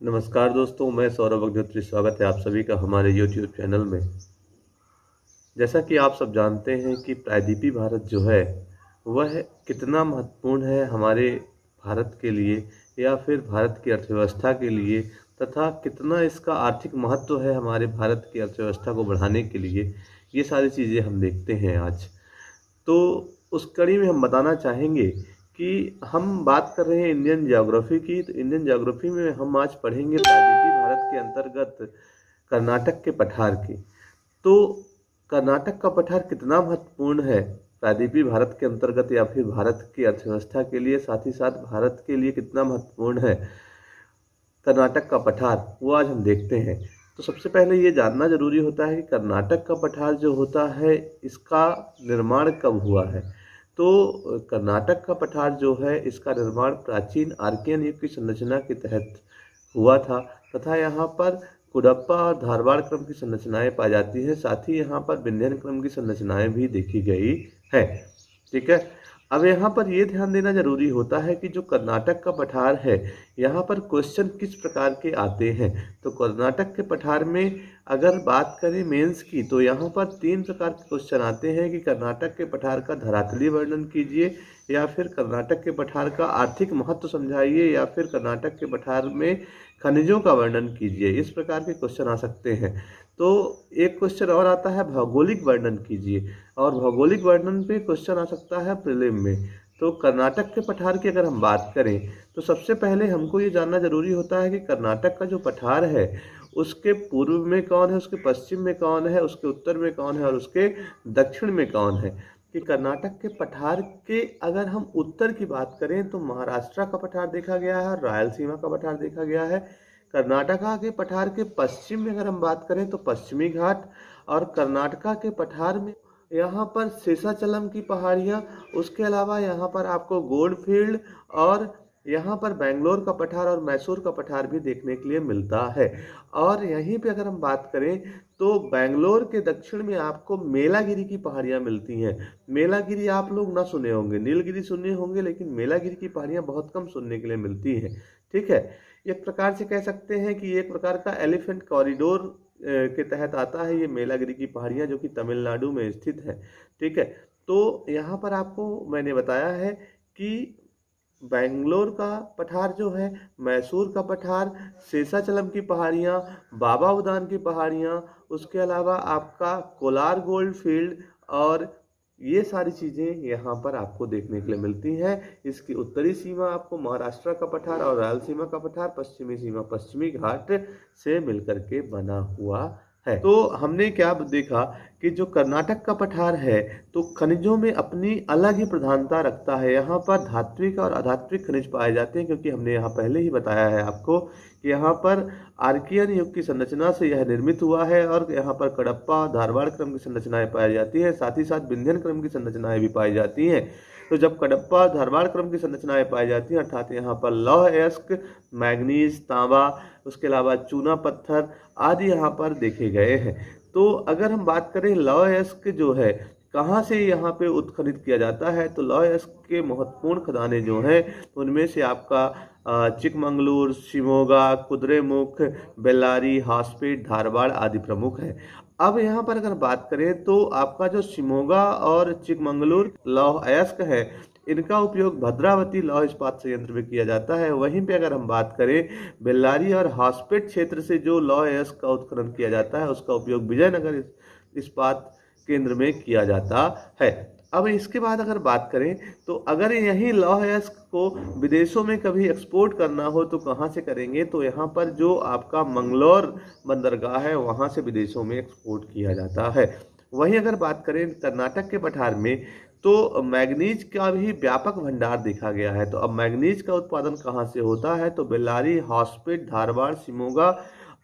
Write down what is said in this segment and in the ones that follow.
नमस्कार दोस्तों, मैं सौरभ अग्निहोत्री। स्वागत है आप सभी का हमारे यूट्यूब चैनल में। जैसा कि आप सब जानते हैं कि प्रायद्वीपीय भारत जो है वह कितना महत्वपूर्ण है हमारे भारत के लिए या फिर भारत की अर्थव्यवस्था के लिए, तथा कितना इसका आर्थिक महत्व है हमारे भारत की अर्थव्यवस्था को बढ़ाने के लिए, ये सारी चीज़ें हम देखते हैं आज। तो उस कड़ी में हम बताना चाहेंगे कि हम बात कर रहे हैं इंडियन ज्योग्राफी की। तो इंडियन ज्योग्राफी में हम आज पढ़ेंगे प्रायद्वीपीय भारत के अंतर्गत कर्नाटक के पठार की। तो कर्नाटक का पठार कितना महत्वपूर्ण है प्रायद्वीपीय भारत के अंतर्गत या फिर भारत की अर्थव्यवस्था के लिए, साथ ही साथ भारत के लिए कितना महत्वपूर्ण है कर्नाटक का पठार, वो आज हम देखते हैं। तो सबसे पहले ये जानना जरूरी होता है कि कर्नाटक का पठार जो होता है इसका निर्माण कब हुआ है। तो कर्नाटक का पठार जो है इसका निर्माण प्राचीन आर्कियन युग की संरचना के तहत हुआ था, तथा यहाँ पर कुडप्पा और धारवाड़ क्रम की संरचनाएं पाई जाती हैं। साथ ही यहाँ पर विंध्यन क्रम की संरचनाएं भी देखी गई है। ठीक है। अब यहाँ पर ये ध्यान देना जरूरी होता है कि जो कर्नाटक का पठार है, यहाँ पर क्वेश्चन किस प्रकार के आते हैं। तो कर्नाटक के पठार में अगर बात करें मेंस की, तो यहाँ पर 3 प्रकार के क्वेश्चन आते हैं कि कर्नाटक के पठार का धरातलीय वर्णन कीजिए, या फिर कर्नाटक के पठार का आर्थिक महत्व समझाइए, या फिर कर्नाटक के पठार में खनिजों का वर्णन कीजिए। इस प्रकार के क्वेश्चन आ सकते हैं। तो एक क्वेश्चन और आता है भौगोलिक वर्णन कीजिए, और भौगोलिक वर्णन पे क्वेश्चन आ सकता है प्रीलिम में। तो कर्नाटक के पठार की अगर हम बात करें तो सबसे पहले हमको ये जानना जरूरी होता है कि कर्नाटक का जो पठार है उसके पूर्व में कौन है, उसके पश्चिम में कौन है, उसके उत्तर में कौन है और उसके दक्षिण में कौन है। कि कर्नाटक के पठार के अगर हम उत्तर की बात करें तो महाराष्ट्र का पठार देखा गया है और रायलसीमा का पठार देखा गया है। कर्नाटका के पठार के पश्चिम में अगर हम बात करें तो पश्चिमी घाट, और कर्नाटका के पठार में यहाँ पर शेषाचलम की पहाड़ियाँ, उसके अलावा यहाँ पर आपको गोल्डफील्ड और यहाँ पर बेंगलोर का पठार और मैसूर का पठार भी देखने के लिए मिलता है। और यहीं पे अगर हम बात करें तो बेंगलोर के दक्षिण में आपको मेलागिरी की पहाड़ियाँ मिलती हैं। मेलागिरी आप लोग ना सुने होंगे, नीलगिरी सुने होंगे, लेकिन मेलागिरी की पहाड़ियाँ बहुत कम सुनने के लिए मिलती हैं। ठीक है। एक प्रकार से कह सकते हैं कि एक प्रकार का एलिफेंट कॉरिडोर के तहत आता है ये मेलागिरी की पहाड़ियाँ, जो कि तमिलनाडु में स्थित है। ठीक है। तो यहाँ पर आपको मैंने बताया है कि बेंगलोर का पठार जो है, मैसूर का पठार, शेषाचलम की पहाड़ियाँ, बाबा उदान की पहाड़ियाँ, उसके अलावा आपका कोलार गोल्ड फील्ड, और ये सारी चीज़ें यहाँ पर आपको देखने के लिए मिलती हैं। इसकी उत्तरी सीमा आपको महाराष्ट्र का पठार और रायलसीमा का पठार, पश्चिमी सीमा पश्चिमी घाट से मिलकर के बना हुआ है। तो हमने क्या देखा कि जो कर्नाटक का पठार है तो खनिजों में अपनी अलग ही प्रधानता रखता है। यहाँ पर धात्विक और अधात्विक खनिज पाए जाते हैं, क्योंकि हमने यहाँ पहले ही बताया है आपको कि यहाँ पर आर्कियन युग की संरचना से यह निर्मित हुआ है, और यहाँ पर कडप्पा धारवाड़ क्रम की संरचनाएं पाई जाती हैं। साथ ही साथ विंध्यन क्रम की संरचनाएं भी पाई जाती हैं। तो जब कडप्पा धारवाड़ क्रम की संरचनाएं पाई जाती हैं, अर्थात यहाँ पर लौह अयस्क, मैग्नीज, तांबा, उसके अलावा चूना पत्थर आदि यहाँ पर देखे गए हैं। तो अगर हम बात करें लौह अयस्क जो है कहाँ से यहाँ पे उत्खनित किया जाता है, तो लौह अयस्क के महत्वपूर्ण खदानें जो हैं उनमें से आपका चिकमंगलूर, शिमोगा, कुद्रेमुख, बेल्लारी, हासपेट, धारवाड़ आदि प्रमुख हैं। अब यहाँ पर अगर बात करें तो आपका जो शिमोगा और चिकमंगलूर लौह अयस्क है, इनका उपयोग भद्रावती लौह इस्पात संयंत्र में किया जाता है। वहीं पे अगर हम बात करें बेल्लारी और हासपेट क्षेत्र से जो लौह अयस्क का उत्खनन किया जाता है, उसका उपयोग विजयनगर इस्पात केंद्र में किया जाता है। अब इसके बाद अगर बात करें तो अगर यही लौह अयस्क को विदेशों में कभी एक्सपोर्ट करना हो तो कहाँ से करेंगे, तो यहाँ पर जो आपका मंगलौर बंदरगाह है वहाँ से विदेशों में एक्सपोर्ट किया जाता है। वहीं अगर बात करें कर्नाटक के पठार में तो मैग्नीज का भी व्यापक भंडार देखा गया है। तो अब मैग्नीज का उत्पादन कहाँ से होता है, तो बेल्लारी, हासपेट, धारवाड़, शिमोगा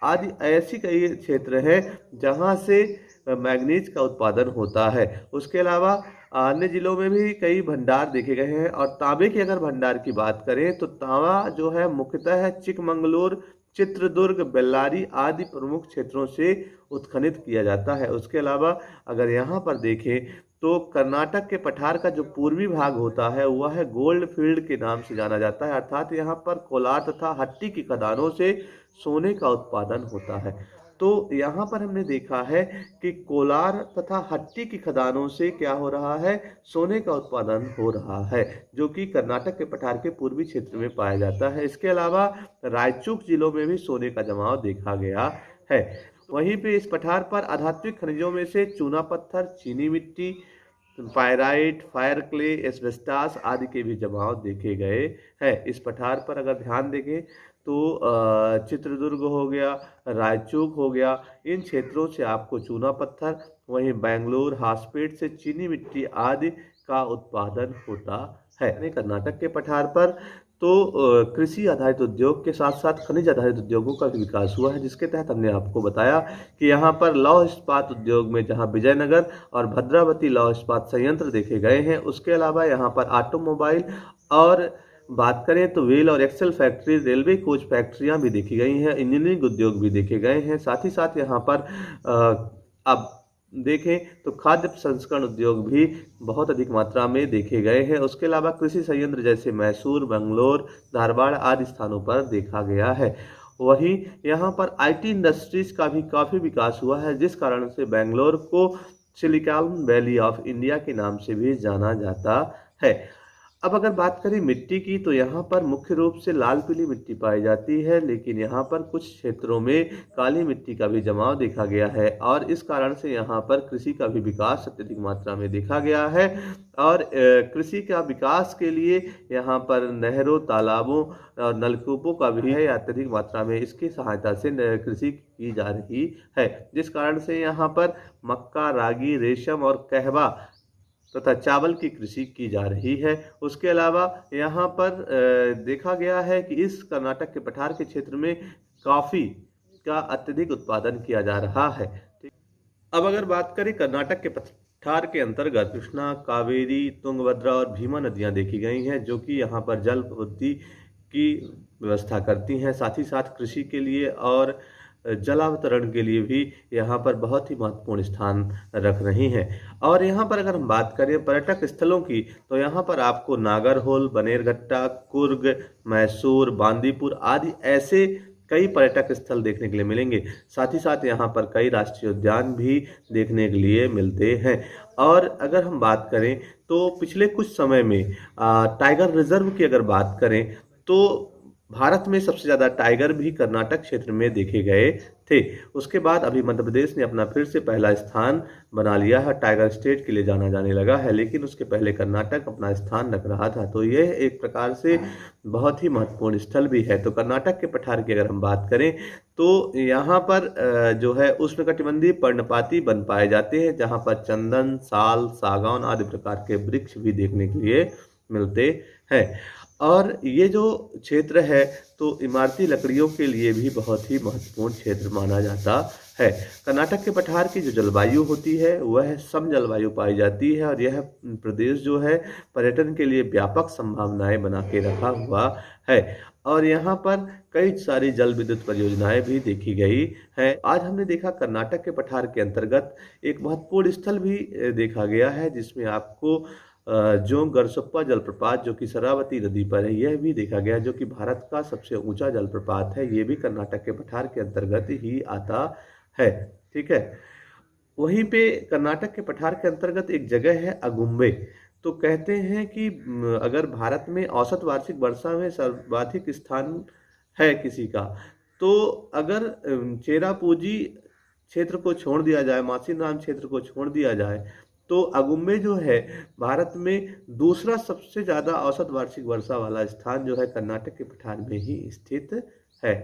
आदि ऐसी कई क्षेत्र हैं जहाँ से मैग्नीज का उत्पादन होता है। उसके अलावा अन्य जिलों में भी कई भंडार देखे गए हैं। और तांबे के अगर भंडार की बात करें तो तांबा जो है मुख्यतः चिकमंगलूर, चित्रदुर्ग, बेल्लारी आदि प्रमुख क्षेत्रों से उत्खनित किया जाता है। उसके अलावा अगर यहाँ पर देखें तो कर्नाटक के पठार का जो पूर्वी भाग होता है वह है गोल्ड फील्ड के नाम से जाना जाता है, अर्थात यहाँ पर कोलार तथा हट्टी की खदानों से सोने का उत्पादन होता है। तो यहाँ पर हमने देखा है कि कोलार तथा हट्टी की खदानों से क्या हो रहा है, सोने का उत्पादन हो रहा है, जो कि कर्नाटक के पठार के पूर्वी क्षेत्र में पाया जाता है। इसके अलावा रायचूक जिलों में भी सोने का जमाव देखा गया है। वहीं पे इस पठार पर आधात्मिक खनिजों में से चूना पत्थर, चीनी मिट्टी, पायराइट, फायर क्ले, एस्बेस्टास आदि के भी जमाव देखे गए हैं। इस पठार पर अगर ध्यान देंगे तो चित्रदुर्ग हो गया, रायचूक हो गया, इन क्षेत्रों से आपको चूना पत्थर, वहीं बेंगलुरु, हासपेट से चीनी मिट्टी आदि का उत्पादन होता है। कर्नाटक के पठार पर तो कृषि आधारित उद्योग के साथ साथ खनिज आधारित उद्योगों का भी विकास हुआ है, जिसके तहत हमने आपको बताया कि यहाँ पर लौह इस्पात उद्योग में जहाँ विजयनगर और भद्रावती लौह इस्पात संयंत्र देखे गए हैं, उसके अलावा यहाँ पर ऑटोमोबाइल और बात करें तो व्हील और एक्सेल फैक्ट्री, रेलवे कोच फैक्ट्रियां भी देखी गई हैं, इंजीनियरिंग उद्योग भी देखे गए हैं। साथ ही साथ यहाँ पर अब देखें तो खाद्य प्रसंस्करण उद्योग भी बहुत अधिक मात्रा में देखे गए हैं। उसके अलावा कृषि संयंत्र जैसे मैसूर, बेंगलोर, धारवाड़ आदि स्थानों पर देखा गया है। वहीं यहाँ पर आईटी इंडस्ट्रीज का भी काफ़ी विकास हुआ है, जिस कारण से बेंगलोर को सिलिकॉन वैली ऑफ इंडिया के नाम से भी जाना जाता है। अब अगर बात करें मिट्टी की, तो यहाँ पर मुख्य रूप से लाल पीली मिट्टी पाई जाती है, लेकिन यहाँ पर कुछ क्षेत्रों में काली मिट्टी का भी जमाव देखा गया है और इस कारण से यहाँ पर कृषि का भी विकास अत्यधिक मात्रा में देखा गया है। और कृषि का विकास के लिए यहाँ पर नहरों, तालाबों और नलकूपों का भी है, अत्यधिक मात्रा में इसकी सहायता से कृषि की जा रही है, जिस कारण से यहाँ पर मक्का, रागी, रेशम और कहवा तथा चावल की कृषि की जा रही है। उसके अलावा यहाँ पर देखा गया है कि इस कर्नाटक के पठार के क्षेत्र में कॉफ़ी का अत्यधिक उत्पादन किया जा रहा है। अब अगर बात करें कर्नाटक के पठार के अंतर्गत कृष्णा, कावेरी, तुंगभद्रा और भीमा नदियाँ देखी गई हैं, जो कि यहाँ पर जल वृद्धि की व्यवस्था करती हैं। साथ ही साथ कृषि के लिए और जलावतरण के लिए भी यहाँ पर बहुत ही महत्वपूर्ण स्थान रख रही हैं। और यहाँ पर अगर हम बात करें पर्यटक स्थलों की, तो यहाँ पर आपको नागरहोल, बनेरघट्टा, कुर्ग, मैसूर, बांदीपुर आदि ऐसे कई पर्यटक स्थल देखने के लिए मिलेंगे। साथ ही साथ यहाँ पर कई राष्ट्रीय उद्यान भी देखने के लिए मिलते हैं। और अगर हम बात करें तो पिछले कुछ समय में टाइगर रिजर्व की अगर बात करें तो भारत में सबसे ज़्यादा टाइगर भी कर्नाटक क्षेत्र में देखे गए थे। उसके बाद अभी मध्य प्रदेश ने अपना फिर से पहला स्थान बना लिया है, टाइगर स्टेट के लिए जाना जाने लगा है, लेकिन उसके पहले कर्नाटक अपना स्थान रख रहा था। तो यह एक प्रकार से बहुत ही महत्वपूर्ण स्थल भी है। तो कर्नाटक के पठार की अगर हम बात करें तो यहाँ पर जो है उष्णकटिबंधीय पर्णपाती वन पाए जाते हैं, जहाँ पर चंदन, साल, सागौन आदि प्रकार के वृक्ष भी देखने के लिए मिलते हैं। और ये जो क्षेत्र है तो इमारती लकड़ियों के लिए भी बहुत ही महत्वपूर्ण क्षेत्र माना जाता है। कर्नाटक के पठार की जो जलवायु होती है वह सम जलवायु पाई जाती है और यह प्रदेश जो है पर्यटन के लिए व्यापक संभावनाएं बना के रखा हुआ है। और यहाँ पर कई सारी जल विद्युत परियोजनाएं भी देखी गई हैं। आज हमने देखा कर्नाटक के पठार के अंतर्गत एक महत्वपूर्ण स्थल भी देखा गया है, जिसमें आपको जो गरसप्पा जलप्रपात जो कि शरावती नदी पर है यह भी देखा गया, जो कि भारत का सबसे ऊंचा जलप्रपात है। ये भी कर्नाटक के पठार के अंतर्गत ही आता है। ठीक है। वहीं पे कर्नाटक के पठार के अंतर्गत एक जगह है अगुम्बे। तो कहते हैं कि अगर भारत में औसत वार्षिक वर्षा में सर्वाधिक स्थान है किसी का, तो अगर चेरापूंजी क्षेत्र को छोड़ दिया जाए, मासीराम क्षेत्र को छोड़ दिया जाए, तो अगुम्बे जो है भारत में दूसरा सबसे ज़्यादा औसत वार्षिक वर्षा वाला स्थान जो है कर्नाटक के पठार में ही स्थित है।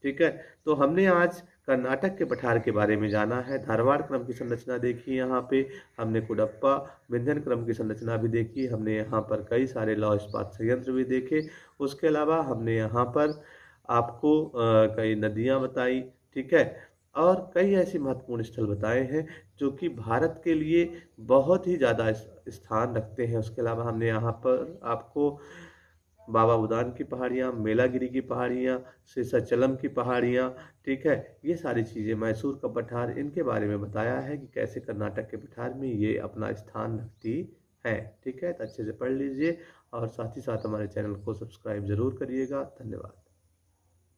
ठीक है। तो हमने आज कर्नाटक के पठार के बारे में जाना है, धारवाड़ क्रम की संरचना देखी, यहाँ पे हमने कुडप्पा विंध्यन क्रम की संरचना भी देखी, हमने यहाँ पर कई सारे लौह इस्पात संयंत्र भी देखे। उसके अलावा हमने यहाँ पर आपको कई नदियाँ बताई। ठीक है। और कई ऐसे महत्वपूर्ण स्थल बताए हैं जो कि भारत के लिए बहुत ही ज़्यादा स्थान रखते हैं। उसके अलावा हमने यहाँ पर आपको बाबा बुदान की पहाड़ियाँ, मेलागिरी की पहाड़ियाँ, शेषाचलम की पहाड़ियाँ, ठीक है? ये सारी चीज़ें, मैसूर का पठार, इनके बारे में बताया है कि कैसे कर्नाटक के पठार में ये अपना स्थान रखती हैं, ठीक है? तो अच्छे से पढ़ लीजिए और साथ ही साथ हमारे चैनल को सब्सक्राइब ज़रूर करिएगा। धन्यवाद।